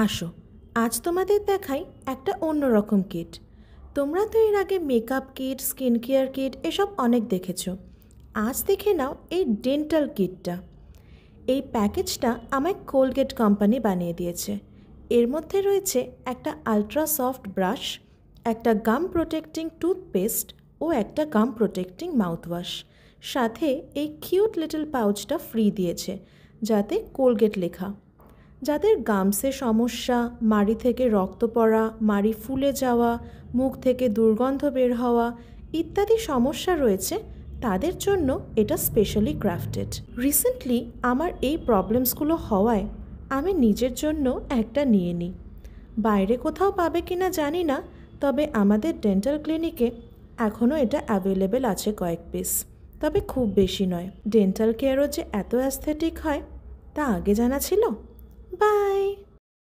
আসো, আজ তোমাদের দেখাই একটা অন্যরকম কিট। তোমরা তো এর আগে makeup kit, skin care kit এসব অনেক দেখেছো। আজ দেখে নাও এই ডেন্টাল কিটটা। এই প্যাকেজটা আমায় কোলগেট কোম্পানি বানিয়ে দিয়েছে। এর মধ্যে রয়েছে একটা আলট্রা সফট ব্রাশ, একটা গাম প্রোটেক্টিং টুথপেস্ট ও একটা গাম প্রোটেক্টিং মাউথওয়াশ। সাথে এই কিউট লিটল পাউচটা ফ্রি দিয়েছে, যাতে কোলগেট লেখা। যাদের গামসে সমস্যা, মাড়ি থেকে রক্ত পড়া, মাড়ি ফুলে যাওয়া, মুখ থেকে দুর্গন্ধ বের হওয়া ইত্যাদি সমস্যা রয়েছে, তাদের জন্য এটা স্পেশালি ক্রাফটেড। রিসেন্টলি আমার এই প্রবলেমসগুলো হওয়ায় আমি নিজের জন্য একটা নিয়ে নিই। বাইরে কোথাও পাবে কিনা জানি না, তবে আমাদের ডেন্টাল ক্লিনিকে এখনও এটা অ্যাভেলেবেল আছে কয়েক পিস, তবে খুব বেশি নয়। ডেন্টাল কেয়ারও যে এত অ্যাস্থেটিক হয় তা আগে জানা ছিল? Bye.